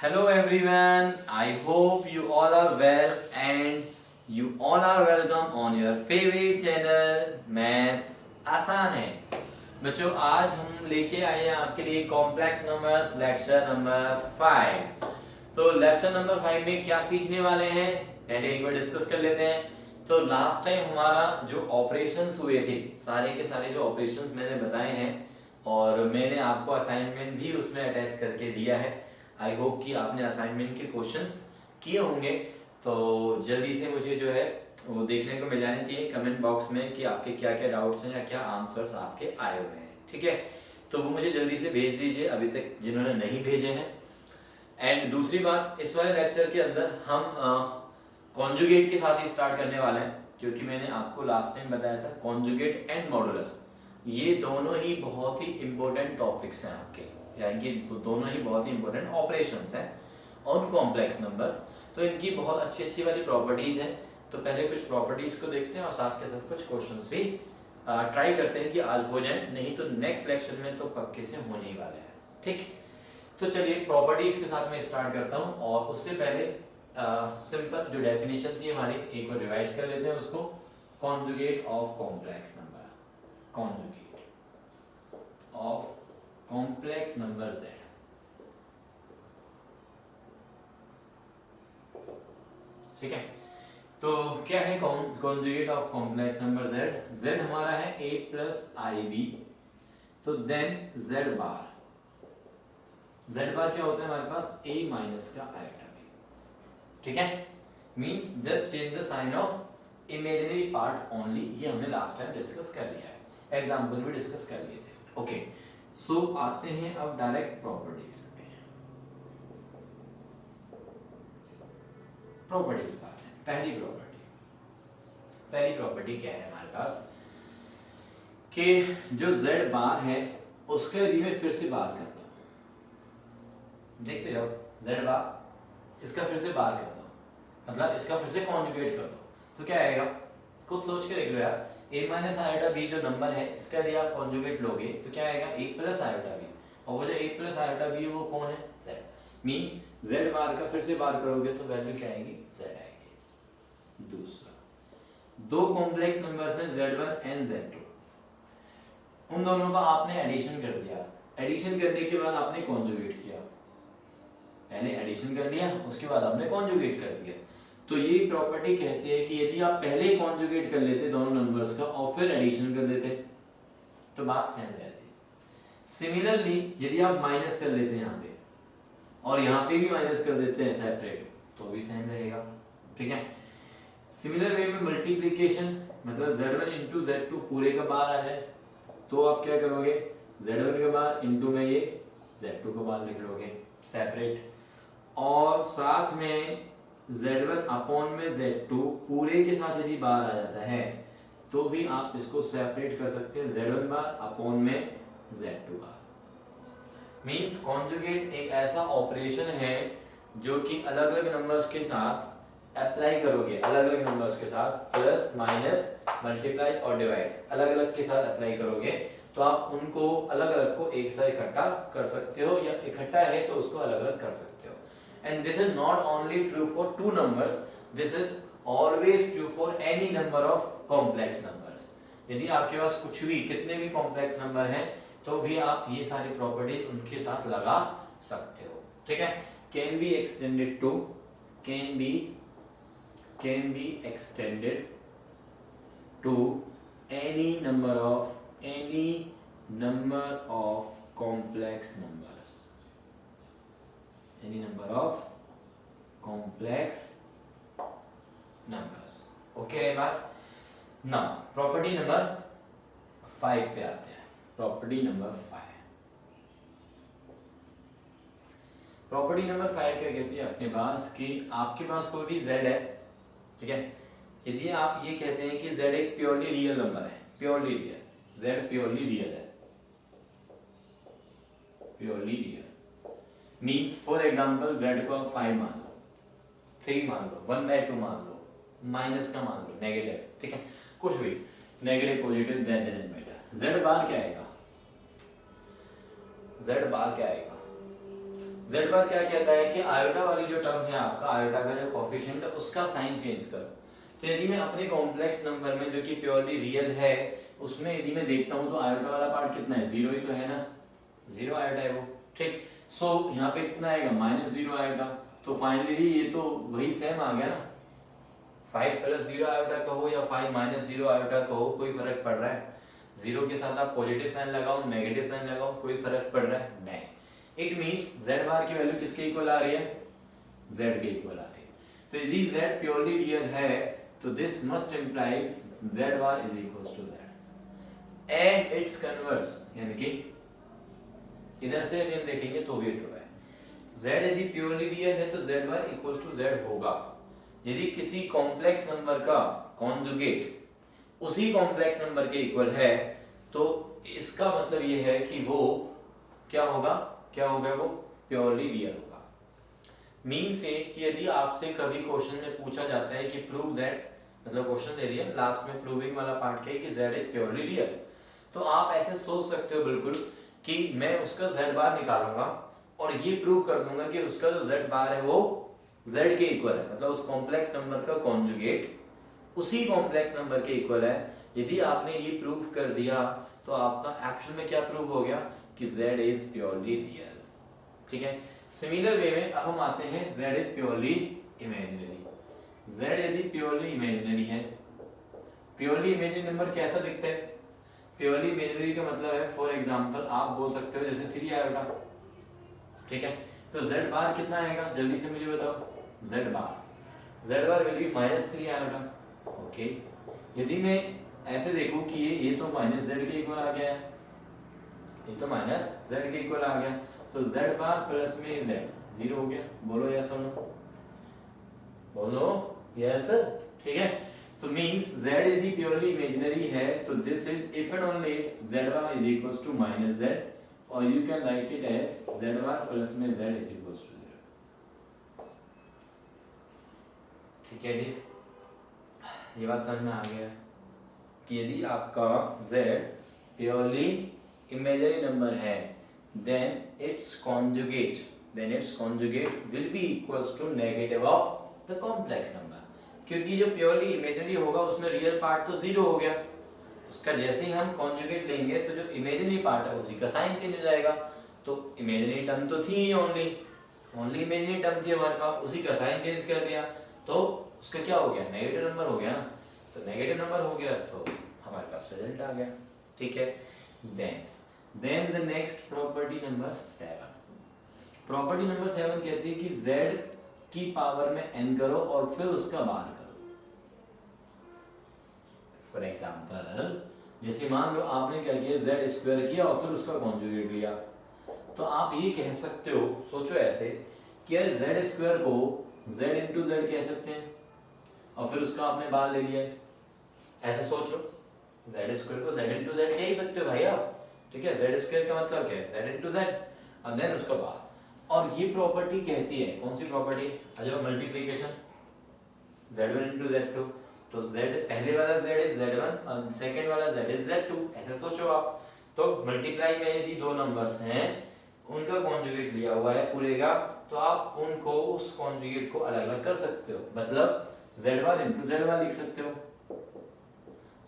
Hello everyone, I hope you all are well and you all are welcome on your favorite channel Maths आसान है। बच्चों आज हम लेके आए हैं आपके लिए कॉम्प्लेक्स नंबर्स लेक्चर नंबर 5। तो लेक्चर नंबर 5 में क्या सीखने वाले हैं पहले एक बार डिस्कस कर लेते हैं। तो लास्ट टाइम हमारा जो ऑपरेशंस हुए थे सारे के सारे जो ऑपरेशंस मैंने बताए हैं और मैंने आपको असाइनमेंट भी उसमें अटैच करके दिया है। आई होप कि आपने असाइनमेंट के क्वेश्चंस किए होंगे, तो जल्दी से मुझे जो है वो देखने को मिल जाने चाहिए कमेंट बॉक्स में कि आपके क्या क्या डाउट्स हैं या क्या आंसर्स आपके आए हुए हैं। ठीक है, तो वो मुझे जल्दी से भेज दीजिए अभी तक जिन्होंने नहीं भेजे हैं। एंड दूसरी बात, इस वाले लेक्चर के अंदर हम कॉन्जुगेट के साथ ही स्टार्ट करने वाले हैं, क्योंकि मैंने आपको लास्ट टाइम बताया था कॉन्जुगेट एंड मॉडुलस ये दोनों ही बहुत ही इंपॉर्टेंट टॉपिक्स हैं आपके, यानी कि दोनों ही बहुत ही इंपॉर्टेंट ऑपरेशंस हैं ऑन कॉम्प्लेक्स नंबर्स। तो इनकी बहुत अच्छी अच्छी वाली प्रॉपर्टीज हैं। तो पहले कुछ प्रॉपर्टीज को देखते हैं और साथ के साथ कुछ क्वेश्चंस भी ट्राई करते हैं कि आज हो जाए, नहीं तो नेक्स्ट लेक्चर में तो पक्के से होने ही वाले हैं। ठीक, तो चलिए प्रॉपर्टीज के साथ मैं स्टार्ट करता हूँ और उससे पहले सिंपल जो डेफिनेशन थी हमारी एक बार रिवाइज कर लेते हैं उसको। Conjugate of complex number, conjugate of complex number z। ठीक है, तो क्या है conjugate of complex number z? z हमारा है a प्लस आई बी, तो देन z बार क्या होता है हमारे पास a माइनस का आयोटा b। ठीक है, means just change the sign of imaginary part only. ये हमने लास्ट टाइम डिस्कस कर लिया है, एग्जांपल भी डिस्कस कर लिए थे। ओके, सो आते हैं अब डायरेक्ट प्रॉपर्टीज पे। प्रॉपर्टीज बात है, पहली प्रॉपर्टी क्या है हमारे पास कि जो z बार है उसके यदि मैं फिर से बार करता हूं, देखते जाओ z बार इसका फिर से बार करता हूं, मतलब इसका फिर से कॉन्जुगेट करता हूं, तो क्या आएगा कुछ सोच के देख लो यार। a माइनस आयोटा b जो नंबर है इसका यदि आप कॉन्जुगेट लोगे तो क्या आएगा a प्लस आयोटा b, और वो जो a प्लस आयोटा b है वो कौन है z। मीन z बार का फिर से बार करोगे तो वैल्यू क्या आएगी z आएगी। दूसरा, दो कॉम्प्लेक्स नंबर्स हैं z1 एंड z2, उन दोनों का आपने एडिशन कर दिया। एडिशन करने के बाद आपने कॉन्जुगेट किया, पहले एडिशन कर लिया उसके बाद आपने कॉन्जुगेट कर दिया। तो ये प्रॉपर्टी कहती है कि यदि आप पहले कॉन्जुगेट कर लेते दोनों नंबर्स का और फिर एडिशन कर देते तो बात सेम रहती। सिमिलरली यदि आप माइनस कर लेते हैं यहाँ पे और यहाँ पे भी माइनस कर देते हैं सेपरेट तो भी सेम रहेगा। ठीक है, सिमिलर वे में मल्टीप्लिकेशन मतलब z1 इंटू z2 पूरे का बार आ जाए तो आप क्या करोगे z1 का बार इंटू में ये z2 का बार लिख लोगे सेपरेट, और साथ में z1 अपॉन में z2 पूरे के साथ यदि बार आ जाता है तो भी आप इसको सेपरेट कर सकते हैं z1 बार अपॉन में z2 बार। मींस कॉन्जुगेट एक ऐसा ऑपरेशन है जो कि अलग अलग नंबर्स के साथ अप्लाई करोगे, अलग अलग नंबर्स के साथ प्लस माइनस मल्टीप्लाई और डिवाइड अलग अलग के साथ अप्लाई करोगे तो आप उनको अलग अलग को एक साथ इकट्ठा कर सकते हो, या इकट्ठा है तो उसको अलग अलग कर सकते हो। And this is not only true for two numbers, this is always true for any number of complex numbers। यदि आपके पास कुछ भी कितने भी कॉम्प्लेक्स नंबर हैं तो भी आप ये सारी प्रॉपर्टी उनके साथ लगा सकते हो। ठीक है, can be extended to can be extended to any number of complex numbers, any number of complex numbers। Okay बात। नाउ प्रॉपर्टी नंबर 5 पे आते हैं। प्रॉपर्टी नंबर 5 क्या कहती है अपने पास कि आपके पास कोई भी z है, ठीक है, यदि आप ये कहते हैं कि z एक प्योरली रियल नंबर है, purely real, z purely real है, purely real means for example z को आप 5 मान लो, 3 मान लो, 1/2 मान लो, माइनस का मान लो, नेगेटिव, ठीक है, कुछ भी negative positive that doesn't matter. z bar क्या आएगा, z बार क्या आएगा, जेड बार क्या कहता है कि आयोटा वाली जो टर्म है आपका, आयोटा का जो कोफिशिएंट है उसका साइन चेंज करो। तो यदि मैं अपने कॉम्प्लेक्स नंबर में जो कि प्योरली रियल है उसमें यदि मैं देखता हूं तो आयोटा वाला पार्ट कितना है, जीरो ही तो है ना, जीरो आयोटा है वो, ठीक। सो यहाँ पे कितना आएगा, -0 आयोटा। तो फाइनली ये तो वही सेम आ गया ना, 5 + 0 आयोटा कहो या 5 - 0 आयोटा कहो, कोई फर्क पड़ रहा है? जीरो के साथ आप पॉजिटिव साइन लगाओ, नेगेटिव साइन लगाओ, कोई फर्क पड़ रहा है? नहीं। इट मींस z बार की वैल्यू किसके इक्वल आ रही है, z के इक्वल आ रही है। तो यदि z प्योरली रियल है तो this must implies z bar is equal to z and its converse, यानी कि इधर से यदि हम देखेंगे तो भी ट्रू है। z यदि प्योरली रियल है तो z bar equal to z होगा। यदि किसी कॉम्प्लेक्स नंबर का कॉन्जुगेट उसी कॉम्प्लेक्स नंबर के इक्वल है तो इसका मतलब ये है कि वो क्या होगा, क्या होगा, वो प्योरली रियल होगा। मीन्स ये कि यदि आपसे कभी क्वेश्चन में पूछा जाता है कि प्रूव दैट, मतलब क्वेश्चन दे दिया लास्ट में प्रूविंग वाला पार्ट क्या है कि z इज प्योरली रियल, तो आप ऐसे सोच सकते हो बिल्कुल कि मैं उसका z बार निकालूंगा और ये प्रूव कर दूंगा कि उसका जो z बार है वो z के इक्वल है, मतलब उस कॉम्प्लेक्स नंबर का कॉन्जुगेट उसी कॉम्प्लेक्स नंबर के इक्वल है। यदि आपने ये प्रूव कर दिया तो आपका एक्चुअल में क्या प्रूव हो गया कि z इज प्योरली रियल, ठीक है। सिमिलर वे में अब हम आते हैं z is purely imaginary. z यदि प्योरली इमेजिनरी है, प्योरली इमेजिनरी नंबर कैसा दिखता है, प्योरली इमेजिनरी का मतलब है फॉर एग्जांपल आप बोल सकते हो जैसे 3 आयोटा, ठीक है। तो z बार कितना आएगा, जल्दी से मुझे बताओ, z bar will be -3 iota, okay. यदि मैं ऐसे देखूं कि ये तो -z के इक्वल आ गया है, ये तो -z के इक्वल आ गया, तो z बार प्लस में z 0 हो गया। बोलो यस और नो, बोलो यस, ठीक है। तो मींस z यदि प्योरली इमेजिनरी है तो this is if and only if z bar is equals to -z, और you can write it as z bar plus में z इज इक्वल्स टू 0, ठीक है जी। ये बात समझ में आ गया कि यदि आपका z प्योरली इमेजिनरी नंबर है then its conjugate will be equals to negative of the complex number, क्योंकि जो प्योरली इमेजिनरी होगा उसमें रियल पार्ट तो 0 हो गया, उसका जैसे ही हम कॉन्जुगेट लेंगे तो जो इमेजिनरी पार्ट है उसी का साइन चेंज हो जाएगा। तो इमेजिनरी टर्म तो थी ही ओनली इमेजिनरी टर्म थी हमारे पास, उसी का साइन चेंज कर दिया तो उसका क्या हो गया, नेगेटिव नंबर हो गया ना। तो नेगेटिव नंबर हो गया तो हमारे पास रिजल्ट आ गया, ठीक है। Then the next property number 7, property number 7 कहती है कि z की पावर में n करो और फिर उसका बाहर करो। फॉर एग्जांपल जैसे मान लो आपने क्या किया, z स्क्वायर किया और फिर उसका कॉन्जुगेट लिया, तो आप ये कह सकते हो, सोचो ऐसे कि यार z स्क्वायर को z इंटू जेड कह सकते हैं और फिर उसका आपने बाहर ले लिया, ऐसे सोच लो, z स्क्वायर को z इंटू जेड कह ही सकते हो भाई आप, ठीक है। z स्क्वायर का मतलब क्या है, z इंटू जेड और देन उसका बाहर। और ये प्रॉपर्टी कहती है, कौन सी प्रॉपर्टी, अजब मल्टीप्लिकेशन z1 इंटू z2, तो z पहले वाला z इज z1 और सेकंड वाला z इज z2, ऐसे सोचो आप। तो मल्टीप्लाई में यदि दो नंबर्स हैं उनका कॉन्जुगेट लिया हुआ है पूरे का, तो आप उनको उस कॉन्जुगेट को अलग अलग कर सकते हो, मतलब z1 इंटू z1 लिख सकते हो,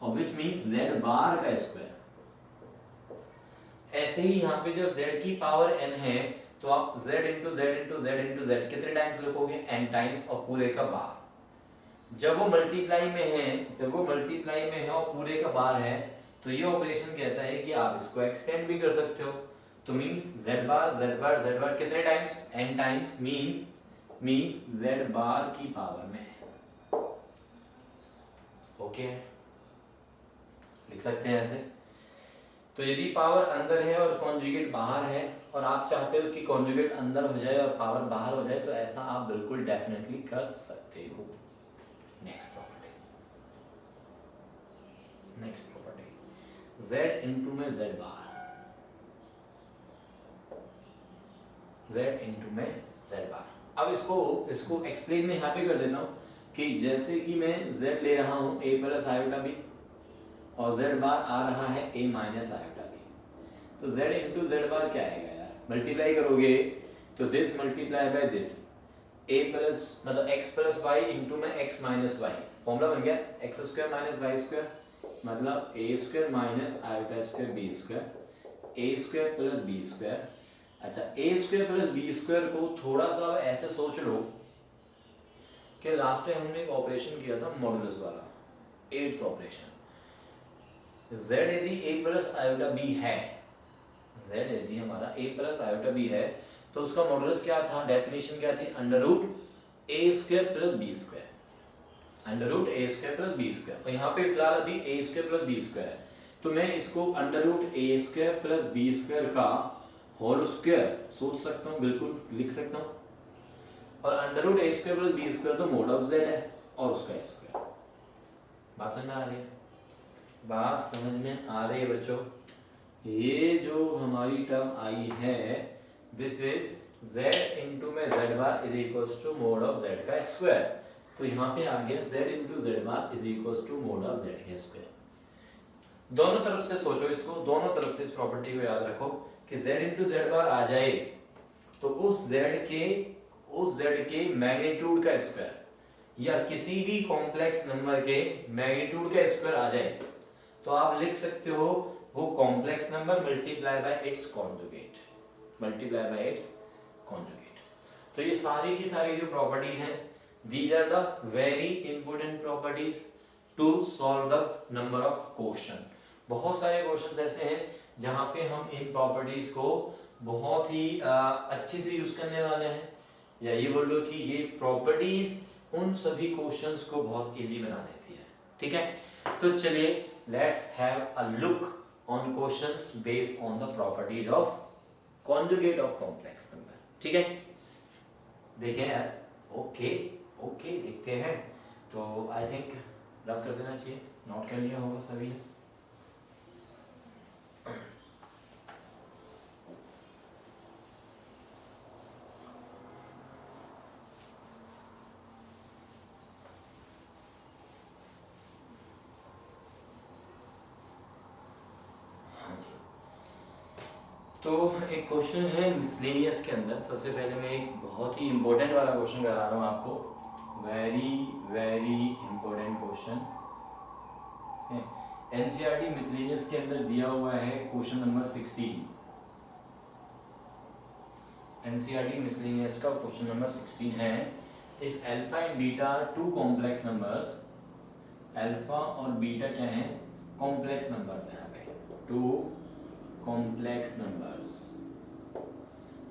और विच मींस z बार का स्क्वायर। ऐसे ही यहाँ पे जब z की पावर n है तो आप z into Z into Z into Z कितने टाइम्स लिखोगे, n टाइम्स, और पूरे का बार। जब वो मल्टीप्लाई में है और पूरे का बार है तो ये ऑपरेशन कहता है कि आप इसको एक्सटेंड भी कर सकते हो। तो मींस z बार कितने times, n times, means z बार की पावर में है, ओके, लिख सकते हैं ऐसे। तो यदि पावर अंदर है और कॉन्जुगेट बाहर है और आप चाहते हो कि कॉन्जुगेट अंदर हो जाए और पावर बाहर हो जाए, तो ऐसा आप बिल्कुल डेफिनेटली कर सकते हो। नेक्स्ट प्रॉपर्टी z इंटू में z बार, z इंटू में z बार। अब इसको एक्सप्लेन में यहाँ पे कर देता हूँ कि जैसे कि मैं z ले रहा हूँ a प्लस आयोटा b और z बार आ रहा है a माइनस आयोटा b, तो z इंटू जेड बार क्या आएगा यार, मल्टीप्लाई करोगे तो this multiply by this a plus मतलब x प्लस वाई इंटू में x माइनस वाई, फॉर्मूला बन गया x square minus y square, मतलब a square minus iota square b square, a square plus b square. अच्छा a square plus b square को थोड़ा सा ऐसे सोच लो कि लास्ट टाइम हमने एक ऑपरेशन किया था मॉडुलस वाला, 8th ऑपरेशन। z यदि a प्लस आयोटा b है, z यदि हमारा a प्लस आयोटा b है तो उसका मॉडुलस क्या था, डेफिनेशन क्या थी, under root a square plus b square, under root a square plus b square. और यहाँ पे फिलहाल अभी a square plus b square है, तो मैं इसको under root a square plus b square का होल स्क्वायर सोच सकता हूँ, बिल्कुल लिख सकता हूँ। और under root a square plus b square तो मोड ऑफ जेड है और उसका स्क्वायर। बात समझ में आ रही है? बात समझ में आ रही है बच्चों? ये जो हमारी टर्म आई है दिस इज z इंटू में z bar is equals to mod of z का स्क्वायर। तो यहाँ पे आ गया z into z bar is equals to mod of z का स्क्वायर। दोनों तरफ से सोचो इसको, दोनों तरफ से इस प्रॉपर्टी को याद रखो कि z इंटू z बार आ जाए तो उस z के मैग्नीट्यूड का स्क्वायर या किसी भी कॉम्प्लेक्स नंबर के मैग्नीट्यूड का स्क्वायर आ जाए तो आप लिख सकते हो वो complex number multiply by its conjugate, multiply by its conjugate. तो ये सारी की सारी जो प्रॉपर्टीज हैं these are the very important properties to solve the number of question. बहुत सारे क्वेश्चंस ऐसे हैं जहां पे हम इन प्रॉपर्टीज को बहुत ही अच्छे से यूज करने वाले हैं, या ये बोल लो कि ये प्रॉपर्टीज उन सभी क्वेश्चंस को बहुत इजी बना देती है। ठीक है, तो चलिए let's have a look on questions based on the properties of conjugate of complex number. ठीक है, देखें यार, ओके देखते हैं। तो आई थिंक रब कर देना चाहिए, नोट कर लिया होगा सभी ने। तो एक क्वेश्चन है मिसलेनियस के अंदर। सबसे पहले मैं एक बहुत ही इंपॉर्टेंट वाला क्वेश्चन करा रहा हूँ आपको, very very important question. NCERT miscellaneous के अंदर दिया हुआ है क्वेश्चन नंबर 16। एनसीईआरटी मिसलेनियस का क्वेश्चन नंबर 16 है, if alpha and beta are two complex numbers, alpha और बीटा क्या है, कॉम्प्लेक्स नंबर्स हैं यहाँ पे, two complex numbers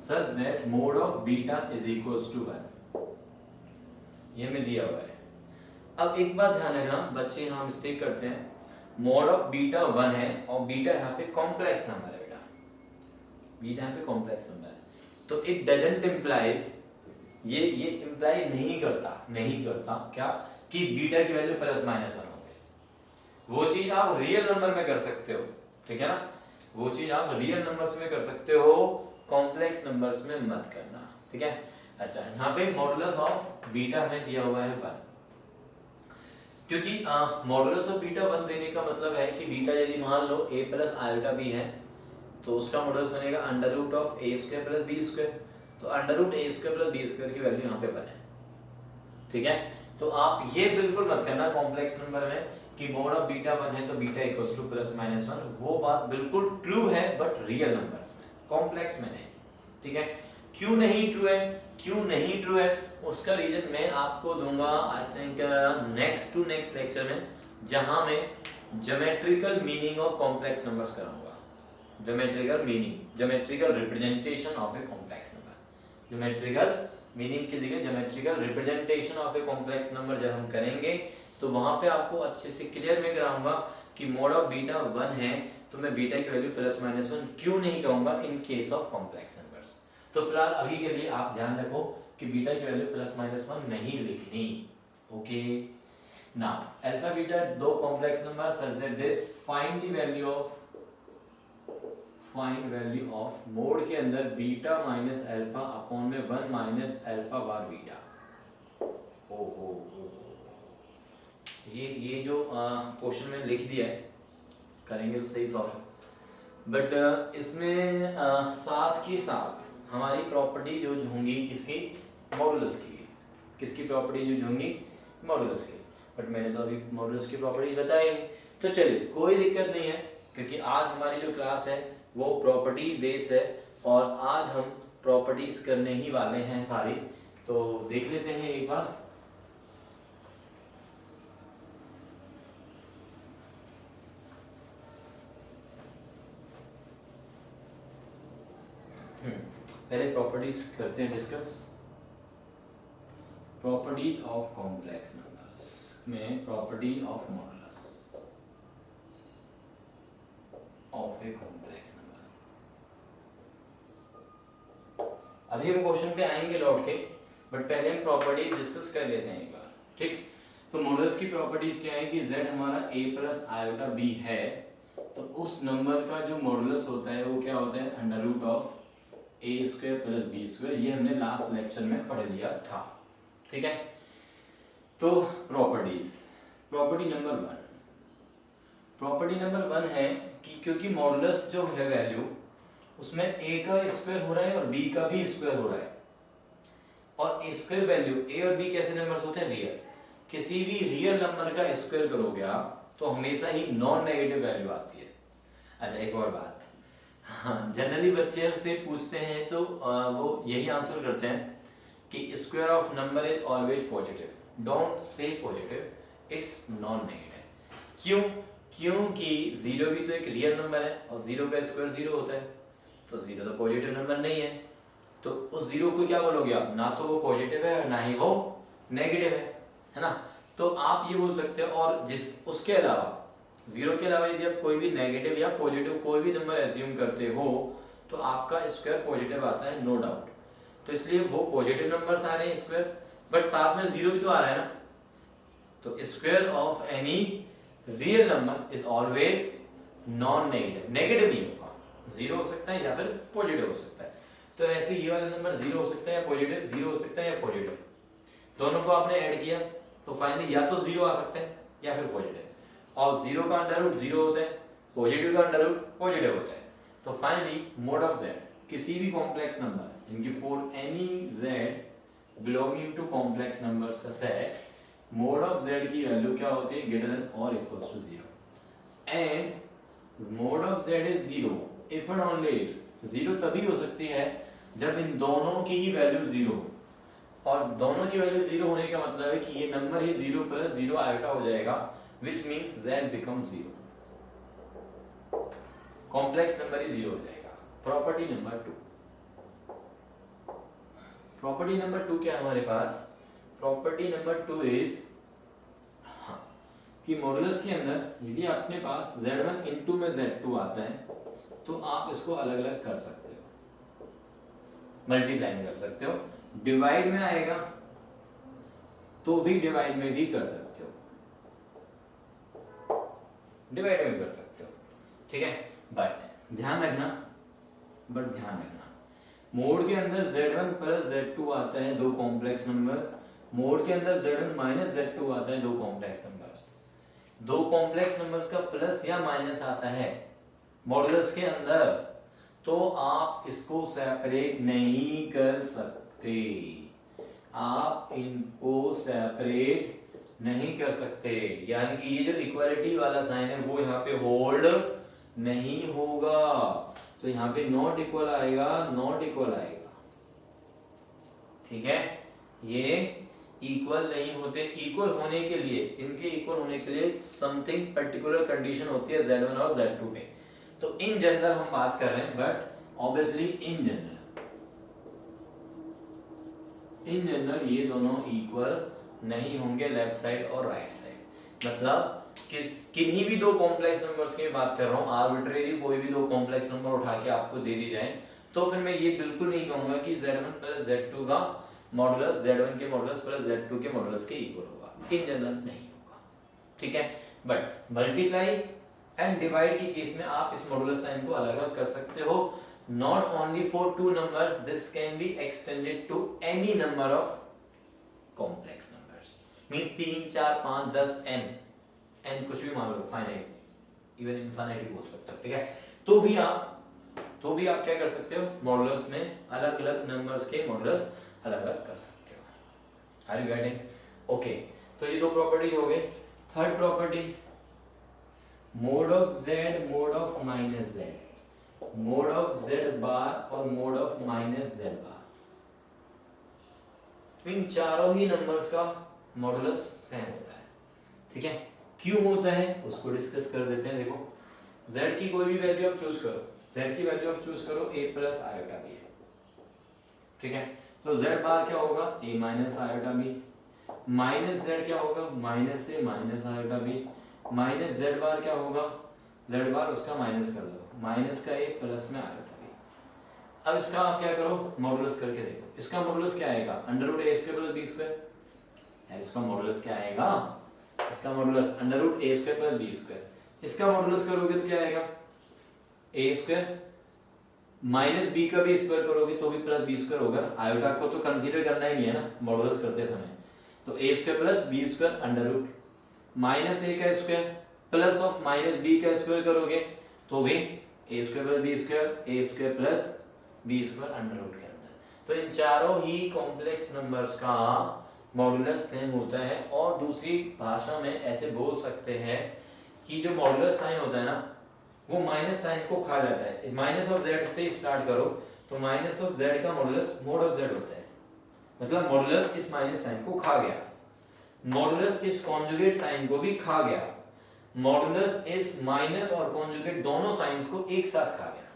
such that mode of beta is equals to 1। ये में दिया हुआ है। अब एक बात ध्यान रखना, बच्चे यहाँ मिस्टेक करते हैं, मोड ऑफ बीटा 1 है और बीटा यहाँ पे कॉम्प्लेक्स नंबर है। बीटा यहाँ पे कॉम्प्लेक्स नंबर है, तो इट डजंट इम्प्लाइज, ये इम्प्लाई नहीं करता क्या कि बीटा की वैल्यू प्लस माइनस 1 होगी। वो चीज आप रियल नंबर में कर सकते हो, ठीक है ना, वो चीज आप रियल नंबर्स में कर सकते हो, कॉम्प्लेक्स नंबर्स में मत करना। ठीक है, अच्छा यहाँ पे मॉडुलस ऑफ बीटा हमें दिया हुआ है 1, क्योंकि मॉडुलस ऑफ बीटा 1 देने का मतलब है कि बीटा यदि मान लो a प्लस आयोटा b है तो उसका मॉडुलस बनेगा under root of a square plus b square. तो under root a square plus b square की वैल्यू यहाँ पे 1 है। ठीक है, तो आप ये बिल्कुल मत करना कॉम्प्लेक्स नंबर में कि मोड ऑफ बीटा 1 है तो beta equals two plus minus 1, वो बात बिल्कुल ट्रू है बट रियल नंबर्स में, कॉम्प्लेक्स में नहीं। ठीक है, क्यों नहीं ट्रू है उसका रीजन मैं आपको दूंगा I think next to next lecture में, जहां मैं geometrical meaning of complex numbers कराऊंगा। Geometrical representation of a complex number, geometrical meaning की जगह geometrical representation of a complex number जब हम करेंगे तो वहां पे आपको अच्छे से क्लियर में कराऊंगा कि मोड ऑफ बीटा 1 है तो मैं बीटा की वैल्यू प्लस माइनस 1 क्यों नहीं कहूंगा in case of complex numbers. तो फिलहाल अभी के लिए आप ध्यान रखो कि बीटा की वैल्यू प्लस माइनस 1 नहीं लिखनी। ओके, नाउ अल्फा बीटा दो complex number such that this find the value of mode के अंदर बीटा माइनस अल्फा अपॉन में 1 माइनस अल्फा बार बीटा। ओहो, ये जो क्वेश्चन में लिख दिया है करेंगे तो सही सॉल्व, बट इसमें साथ के साथ हमारी प्रॉपर्टी जो होंगी किसकी, मॉडुलस की। किसकी प्रॉपर्टी यूज होंगी, मॉडुलस की। बट मैंने तो अभी मॉडुलस की प्रॉपर्टी बताई नहीं। तो चलिए कोई दिक्कत नहीं है, क्योंकि आज हमारी जो क्लास है वो प्रॉपर्टी बेस है और आज हम प्रॉपर्टीज करने ही वाले हैं सारी। तो देख लेते हैं एक बार। पहले प्रॉपर्टीज करते हैं discuss. Property of complex numbers में property of modulus of a complex number. अभी हम क्वेश्चन पे आएंगे लौट के, बट पहले हम प्रॉपर्टी डिस्कस कर लेते हैं एक बार, ठीक। तो मॉडुलस की प्रॉपर्टीज क्या है कि z हमारा a प्लस आयोटा b है, तो उस नंबर का जो मॉडुलस होता है वो क्या होता है, under root of a square plus b square. ये हमने लास्ट लेक्चर में पढ़ लिया था, ठीक है। तो properties, property number 1, property number 1 है कि क्योंकि मॉडुलस जो है वैल्यू उसमें a का स्क्वायर हो रहा है और b का भी स्क्वायर हो रहा है, और a स्क्वायर वैल्यू a और b कैसे नंबर्स होते हैं, रियल। किसी भी रियल नंबर का स्क्वायर करोगे आप तो हमेशा ही नॉन नेगेटिव वैल्यू आती है। अच्छा एक और बात, हाँ जनरली बच्चे से पूछते हैं तो वो यही आंसर करते हैं कि square of number is always positive. Don't say positive, it's non negative. क्यों, क्योंकि जीरो भी तो एक रियल नंबर है और जीरो का स्क्वायर जीरो होता है, तो जीरो तो पॉजिटिव नंबर नहीं है, तो उस जीरो को क्या बोलोगे आप, ना तो वो पॉजिटिव है और ना ही वो नेगेटिव है ना। तो आप ये बोल सकते हो, और जिस उसके अलावा जीरो के अलावा यदि आप कोई भी नेगेटिव या पॉजिटिव कोई भी नंबर एज्यूम करते हो तो आपका स्क्वायर पॉजिटिव आता है, नो डाउट। तो इसलिए वो पॉजिटिव नंबर्स आ रहे हैं स्क्वायर, बट साथ में जीरो भी तो आ रहा है ना। तो square of any real number is always non negative, negative नहीं होगा, जीरो हो सकता है या फिर पॉजिटिव हो सकता है। तो ऐसे ये वाला नंबर जीरो हो सकता है या पॉजिटिव, जीरो हो सकता है या पॉजिटिव, दोनों को आपने ऐड किया तो फाइनली या तो जीरो आ सकता है या फिर पॉजिटिव, और जीरो का अंडर रूट जीरो होता है, पॉजिटिव का अंडर रूट पॉजिटिव होता है। तो फाइनली मोड ऑफ z किसी भी कॉम्प्लेक्स नंबर इनकी for any z belonging to complex numbers का सेट, मोड ऑफ z की वैल्यू क्या होती है, ग्रेटर देन और equals to zero. And mod of z is zero if and only if, zero तभी हो सकती है जब इन दोनों की ही वैल्यू जीरो हो, और दोनों की वैल्यू जीरो होने का मतलब है कि ये नंबर ही जीरो प्लस जीरो आयोटा हो जाएगा, which means z becomes zero, complex number he zero हो जाएगा। प्रॉपर्टी नंबर 2, प्रॉपर्टी नंबर 2 क्या है हमारे पास, प्रॉपर्टी नंबर 2 इज कि मॉडुलस के अंदर यदि अपने पास z1 इनटू में z2 आता है तो आप इसको अलग अलग कर सकते हो, मल्टीप्लाई में कर सकते हो, डिवाइड में आएगा तो भी डिवाइड में भी कर सकते हो, डिवाइड में भी कर सकते हो, ठीक है। बट ध्यान रखना मोड के अंदर z1 प्लस z2 आता है दो कॉम्प्लेक्स नंबर, मोड के अंदर z1 माइनस z2 आता है दो कॉम्प्लेक्स नंबर्स। दो कॉम्प्लेक्स नंबर्स का प्लस या माइनस आता है मॉडुलस के अंदर तो आप इसको सेपरेट नहीं कर सकते, आप इनको सेपरेट नहीं कर सकते, यानी कि ये जो इक्वालिटी वाला साइन है वो यहाँ पे होल्ड नहीं होगा, तो यहाँ पे नॉट इक्वल आएगा, नॉट इक्वल आएगा, ठीक है। ये इक्वल नहीं होते, इक्वल होने के लिए, इनके इक्वल होने के लिए समथिंग पर्टिकुलर कंडीशन होती है z1 और z2 पे। तो इन जनरल हम बात कर रहे हैं, बट ऑब्वियसली इन जनरल ये दोनों इक्वल नहीं होंगे लेफ्ट साइड और राइट साइड। मतलब किन्हीं भी दो कॉम्प्लेक्स नंबर्स की बात कर रहा हूं, आर्बिट्रेरी कोई भी दो कॉम्प्लेक्स नंबर उठा के आपको दे दी जाए तो फिर मैं ये बिल्कुल नहीं कहूंगा कि z1 प्लस z2 का मॉडुलस z1 के मॉडुलस प्लस z2 के मॉडुलस के इक्वल होगा, इन जनरल नहीं होगा, ठीक है। बट मल्टीप्लाई एंड डिवाइड के केस में आप इस मॉडुलस साइन को अलग अलग कर सकते हो। Not only for two numbers, this can be extended to any number of complex numbers, means 3 4 5 10 n कुछ भी मान लो, फाइनाइट, इवन इनफाइनाइट बोल सकते हो, ठीक है। तो भी आप तो भी आप क्या कर सकते हो, मॉडुलस में अलग अलग नंबर्स के मॉडुलस अलग अलग कर सकते हो। Are you getting? ओके, तो ये दो प्रॉपर्टी हो गई। Third property, mode of z mode of minus z, mode of z बार और मोड ऑफ माइनस z बार, तो इन चारों ही नंबर्स का मॉडुलस सेम होता है। ठीक है, क्यों होता है उसको डिस्कस कर देते हैं। देखो z की कोई भी वैल्यू आप चूज करो, z की वैल्यू आप चूज करो a प्लस आयोटा b, ठीक है, तो z बार क्या होगा a minus iota b, minus z क्या होगा minus a minus iota b, minus z bar क्या होगा, z बार उसका माइनस कर दो, माइनस का a प्लस में आयोटा b। अब इसका आप क्या करो, मॉडुलस करके देखो, इसका मॉडुलस क्या आएगा, under root a square plus b square. इसका मॉडुलस क्या आएगा, इसका modulus under root a square plus b square. इसका मॉडुलस करोगे तो क्या आएगा, a स्क्वायर माइनस b का भी स्क्वायर करोगे तो भी प्लस b स्क्वायर होगा। आयोटा को तो कंसीडर करना ही नहीं है ना मॉडुलस करते समय, तो a square plus b square under root minus a का square plus of minus b का स्क्वायर करोगे तो भी a square plus b square, a square plus b square under root के अंदर। तो इन चारों ही कॉम्प्लेक्स नंबर्स का मॉडुलस सेम होता है। और दूसरी भाषा में ऐसे बोल सकते हैं कि जो मॉडुलस साइन होता है ना वो माइनस साइन को खा जाता है। माइनस ऑफ z से स्टार्ट करो तो माइनस ऑफ z का मॉडुलस मोड ऑफ z होता है, मतलब मॉडुलस इस माइनस साइन को खा गया, मॉडुलस इस कॉन्जुगेट साइन को भी खा गया, मॉडुलस इस माइनस और कॉन्जुगेट दोनों साइंस को एक साथ खा गया।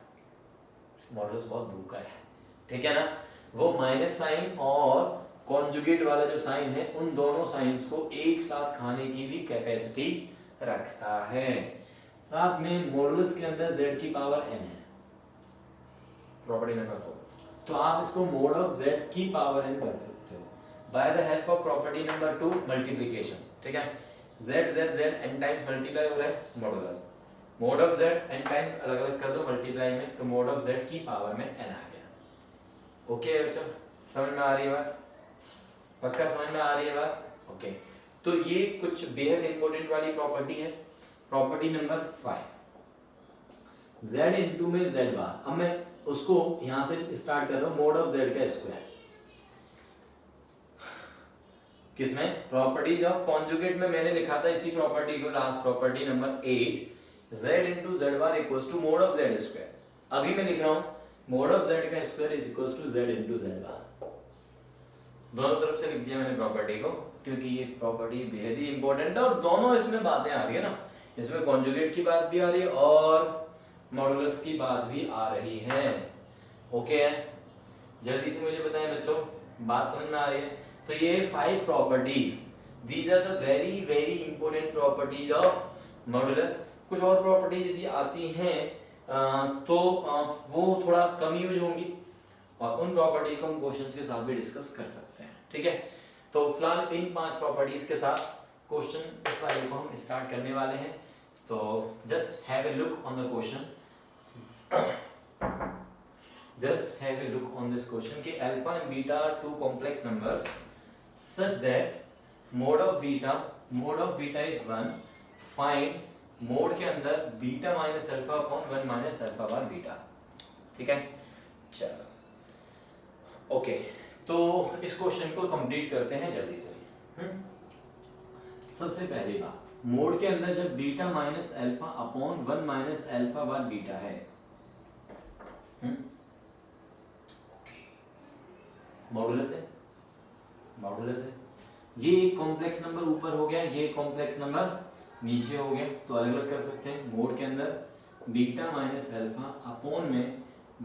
मॉडुलस बहुत भूखा है, ठीक है ना, वो माइनस साइन और कॉन्जुगेट वाला जो साइन है उन दोनों साइंस को एक साथ खाने की भी कैपेसिटी रखता है। साथ में मॉडुलस के अंदर z की पावर n है, प्रॉपर्टी नंबर 4, तो आप इसको मोड ऑफ z की पावर n कर सकते हो by the help of property number 2 multiplication. ठीक है, z z z n times multiply हो रहा है, modulus mode of z n times अलग अलग कर दो मल्टीप्लाई में, तो मोड ऑफ z की पावर में n आ गया। ओके बच्चों, समझ में आ रही है बात, पक्का समझ में आ रही है बात? ओके, तो ये कुछ बेहद इंपॉर्टेंट वाली प्रॉपर्टी है। प्रॉपर्टी नंबर 5, z इनटू में z बार। अब मैं उसको यहां से स्टार्ट कर रहा हूं, मोड ऑफ z का स्क्वायर, किसमें, प्रॉपर्टीज ऑफ कॉन्जुगेट में मैंने लिखा था इसी प्रॉपर्टी को, last property number 8, z into z bar equals to mod of z square. अभी मैं लिख रहा हूं मोड ऑफ z का square is equals to z into z bar. दोनों तरफ से लिख दिया मैंने प्रॉपर्टी को, क्योंकि ये प्रॉपर्टी बेहद ही इंपॉर्टेंट है और दोनों इसमें बातें आ रही है ना, इसमें कॉन्जुगेट की बात भी आ रही है और मॉडुलस की बात भी आ रही है। ओके है, जल्दी से मुझे बताएं बच्चों, बात समझ में आ रही है? तो ये 5 properties, these are the very very important properties of modulus. कुछ और प्रॉपर्टीज यदि आती हैं तो वो थोड़ा कम यूज होंगी और उन प्रॉपर्टी को हम क्वेश्चंस के साथ भी डिस्कस कर सकते हैं। ठीक है, तो फिलहाल इन 5 प्रॉपर्टीज के साथ क्वेश्चन इस वाले को हम स्टार्ट करने वाले हैं। तो just have a look on the question, just have a look on this question कि alpha and beta are two complex numbers such that mode of beta is 1, find mode के अंदर beta minus alpha upon 1 minus alpha bar beta। ठीक है, चलो okay, तो इस question को complete करते हैं जल्दी से। सबसे पहली बात, मोड के अंदर जब beta minus alpha upon 1 minus alpha bar beta है, मॉडुलस है, मॉडुलस है, ये एक कॉम्प्लेक्स नंबर ऊपर हो गया, ये कॉम्प्लेक्स नंबर नीचे हो गया, तो अलग अलग कर सकते हैं। मोड के अंदर बीटा माइनस अल्फा अपॉन में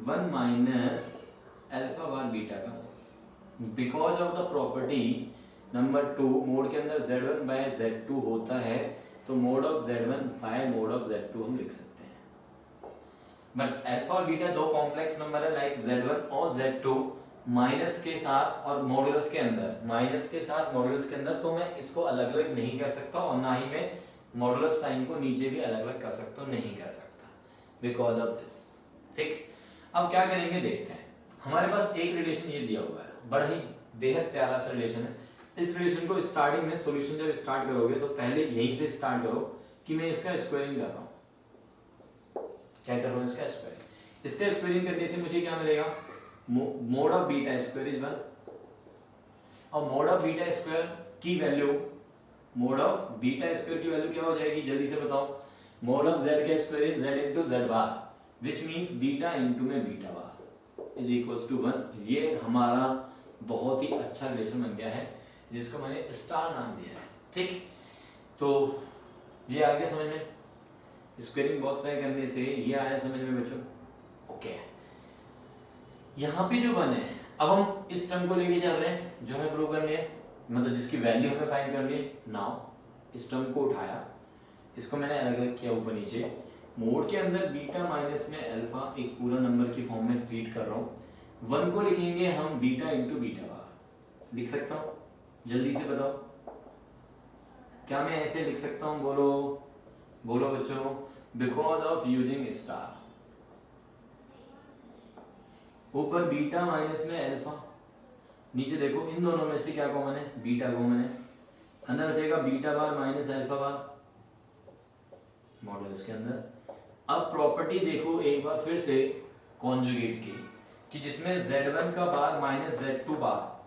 1 माइनस अल्फा बार बीटा का, because of the property number 2 mod के अंदर z1 बाय z2 होता है, तो mod of z1 by mod of z2 हम लिख सकते हैं। बट अल्फा और बीटा दो कॉम्प्लेक्स नंबर है, लाइक z1 और z2 माइनस के साथ और मॉडुलस के अंदर, माइनस के साथ मॉडुलस के अंदर, तो मैं इसको अलग अलग नहीं कर सकता और ना ही मैं मॉडुलस साइन को नीचे भी अलग अलग कर सकता हूं, नहीं कर सकता बिकॉज ऑफ दिस। ठीक, अब क्या करेंगे देखते हैं। हमारे पास एक रिलेशन ये दिया हुआ है, बड़ा ही बेहद प्यारा सा रिलेशन है। इस रिलेशन को स्टार्टिंग में सॉल्यूशन जब स्टार्ट करोगे तो पहले यहीं से स्टार्ट करो कि मैं इसका स्क्वायरिंग कर रहा हूं। क्या कर रहा हूं? इसका स्क्वायरिंग। इसका स्क्वायरिंग करने से मुझे क्या मिलेगा, mod of beta square is 1, और मोड ऑफ बीटा स्क्वायर की value, mod of beta square की वैल्यू क्या हो जाएगी, जल्दी से बताओ, मोड ऑफ z का square is z into z bar, which means beta into में beta bar is equals to 1। ये हमारा बहुत ही अच्छा रिलेशन बन गया है जिसको मैंने स्टार नाम दिया है, ठीक। तो ये आ गया समझ में, स्क्वायरिंग बहुत सारे करने से ये आया समझ में बच्चों, ओके। यहाँ पे जो 1 है, अब हम इस टर्म को लेके चल रहे हैं जो हमें प्रूव करनी है, मतलब जिसकी वैल्यू हमें फाइंड करनी है। नाउ इस टर्म को उठाया, इसको मैंने अलग अलग किया ऊपर नीचे, मोड के अंदर बीटा माइनस में अल्फा एक पूरा नंबर की फॉर्म में ट्रीट कर रहा हूँ। 1 को लिखेंगे हम बीटा इंटू बीटा बार, लिख सकता हूँ, जल्दी से बताओ क्या मैं ऐसे लिख सकता हूँ, बोलो बोलो बच्चों, बिकॉज ऑफ यूजिंग स्टार, ऊपर बीटा माइनस में अल्फा, नीचे देखो इन दोनों में से क्या कॉमन है, बीटा कॉमन है, अंदर बचेगा बीटा बार माइनस अल्फा बार मॉडल्स के अंदर। अब प्रॉपर्टी देखो एक बार फिर से कॉन्जुगेट की, कि जिसमें z1 का बार माइनस z2 बार,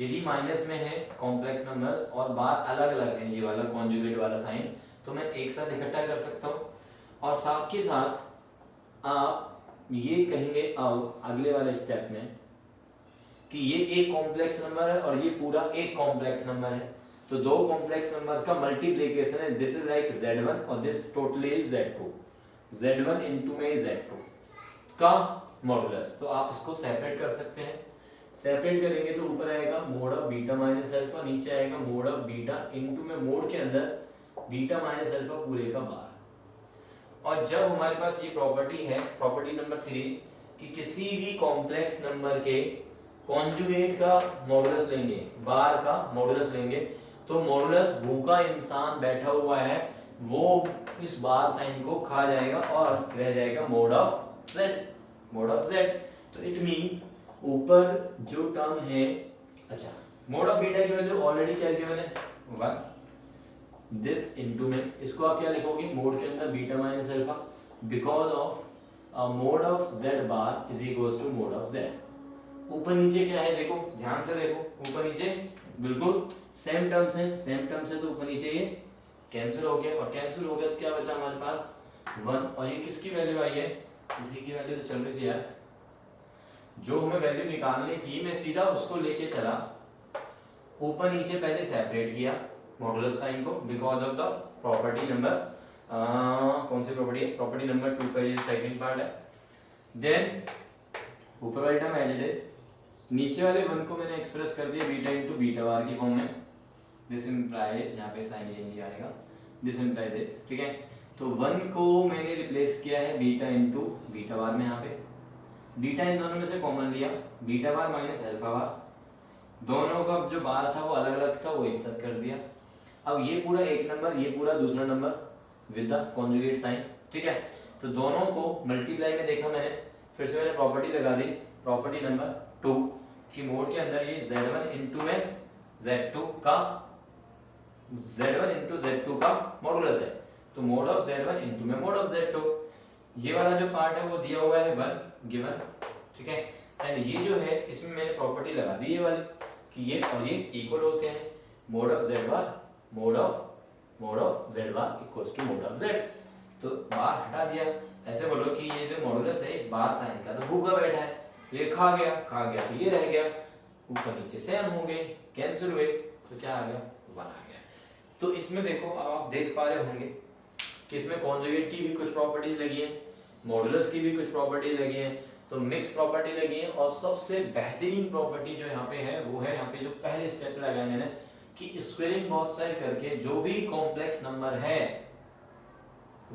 यदि माइनस में है कॉम्प्लेक्स नंबर्स और बार अलग अलग है, ये वाला कॉन्जुगेट वाला साइन, तो मैं एक साथ इकट्ठा कर सकता हूँ। और साथ के साथ आप ये कहेंगे अब अगले वाले स्टेप में कि ये एक कॉम्प्लेक्स नंबर है और ये पूरा एक कॉम्प्लेक्स नंबर है, तो दो कॉम्प्लेक्स नंबर का मल्टीप्लिकेशन है, दिस इज लाइक z1 और this totally is z2, z1 into में z2 का मॉडुलस। तो आप इसको सेपरेट कर सकते हैं, सेपरेट करेंगे तो ऊपर आएगा mode of beta minus alpha, नीचे आएगा मोड ऑफ बीटा इनटू में मोड के अंदर बीटा माइनस अल्फा पूरे का बार। और जब हमारे पास ये प्रॉपर्टी है, प्रॉपर्टी नंबर 3, कि किसी भी कॉम्प्लेक्स नंबर के कॉन्जुगेट का मॉडुलस लेंगे, बार का मॉडुलस लेंगे, तो मॉडुलस भूखा इंसान बैठा हुआ है वो इस बार साइन को खा जाएगा और रह जाएगा mode of z, mode of z। तो इट मींस ऊपर जो टर्म है, अच्छा मोड ऑफ बीटा की वैल्यू ऑलरेडी क्या किया मैंने 1, दिस इनटू में इसको आप क्या लिखोगे, मोड के अंदर beta minus alpha, because of mod of z bar is equals to mod of z। ऊपर नीचे क्या है देखो, ध्यान से देखो, ऊपर नीचे बिल्कुल सेम टर्म्स हैं, सेम टर्म्स है तो ऊपर नीचे ये कैंसिल हो गया, और कैंसिल हो गया तो क्या बचा हमारे पास 1, और ये किसकी वैल्यू आई है, इसी की वैल्यू तो चल रही थी यार, जो हमें वैल्यू निकालनी थी मैं सीधा उसको लेके चला, ऊपर नीचे पहले सेपरेट किया मॉडुलस साइन को, because of the property number कौन सी प्रॉपर्टी है, प्रॉपर्टी नंबर 2 का ये सेकंड पार्ट है। देन ऊपर वाली टर्म एज इट इज, नीचे वाले 1 को मैंने एक्सप्रेस कर दिया बीटा इनटू बीटा बार की फॉर्म में, दिस इंप्लाइज, यहाँ पे साइन ये नहीं आएगा, दिस इंप्लाइज दिस, ठीक है। तो 1 को मैंने रिप्लेस किया है बीटा इनटू बीटा बार में, यहाँ पे बीटा इन दोनों में से कॉमन लिया, बीटा बार माइनस अल्फा बार, दोनों का जो बार था वो अलग अलग था, वो एक साथ कर दिया। अब ये पूरा एक नंबर, ये पूरा दूसरा number with the conjugate sign, ठीक है। तो दोनों को मल्टीप्लाई में देखा मैंने, फिर से मैंने प्रॉपर्टी लगा दी, प्रॉपर्टी नंबर 2 कि मोड के अंदर ये z1 इनटू में z2 का, z1 इनटू z2 का मॉडुलस है, तो मोड ऑफ z1 इनटू में मोड ऑफ z2, ये वाला जो पार्ट है वो दिया हुआ है 1 गिवन, ठीक है। एंड ये जो है इसमें मैंने प्रॉपर्टी लगा दी ये वाली कि ये और ये इक्वल होते हैं, mod of z bar mod of z bar equals to mod of z, तो बार हटा दिया, ऐसे बोलो कि ये जो मॉडुलस है इस बार साइन का तो भूखा बैठा है, तो ये खा गया तो ये रह गया, ऊपर नीचे सेम हो गए, कैंसिल हुए, तो क्या आ गया 1 आ गया। तो इसमें देखो अब आप देख पा रहे होंगे कि इसमें कॉन्जुगेट की भी कुछ प्रॉपर्टीज लगी है, मॉडुलस की भी कुछ प्रॉपर्टीज लगी है, तो मिक्स प्रॉपर्टी लगी है, और सबसे बेहतरीन प्रॉपर्टी जो यहाँ पे है वो है यहाँ पे जो पहले स्टेप लगाया मैंने कि स्क्वायरिंग बोथ साइड करके जो भी कॉम्प्लेक्स नंबर है,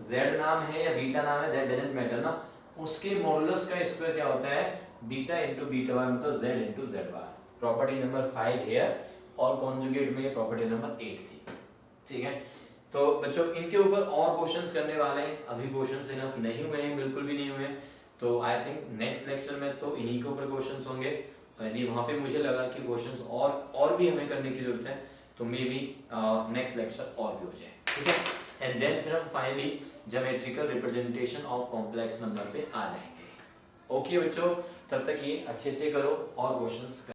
z नाम है या बीटा नाम है, दैट डजंट मैटर ना, उसके मॉडुलस का स्क्वायर क्या होता है, बीटा इनटू बीटा बार मतलब z into z bar. Property number 5 here, और कॉन्जुगेट में ये प्रॉपर्टी नंबर 8 थी, ठीक है। तो बच्चों इनके ऊपर और क्वेश्चंस करने वाले हैं, अभी क्वेश्चंस इनफ नहीं हुए हैं, बिल्कुल भी नहीं हुए हैं, तो आई थिंक नेक्स्ट लेक्चर में तो इन्हीं के ऊपर क्वेश्चंस होंगे, यदि वहां पे मुझे लगा कि क्वेश्चंस और भी हमें करने की जरूरत है तो मे बी नेक्स्ट लेक्चर और भी हो जाए, ठीक है। एंड देन फिर हम finally geometrical representation of complex number पे आ जाएंगे। ओके बच्चों, तब तक ये अच्छे से करो और क्वेश्चंस